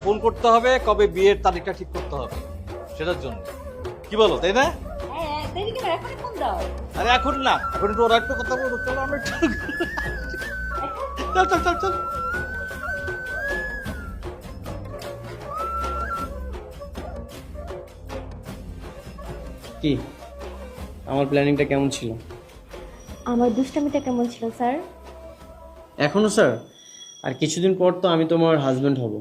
Phone করতে হবে, কবে বিয়ের তারিখটা ঠিক করতে হবে সেটার জন্য। কি বলো, তাই না? হ্যাঁ, দেরি কেন? এখনই ফোন দাও। আরে এখন না, এখন একটু ওরা একটু কথা বলবো, চলো আমরা একটু চল চল চল চল। কি আমার প্ল্যানিংটা কেমন ছিল? আমার দুষ্টামিটা কেমন ছিল স্যার? এখনো স্যার, আর কিছুদিন পর তো আমি তোমার হাজবেন্ড হব।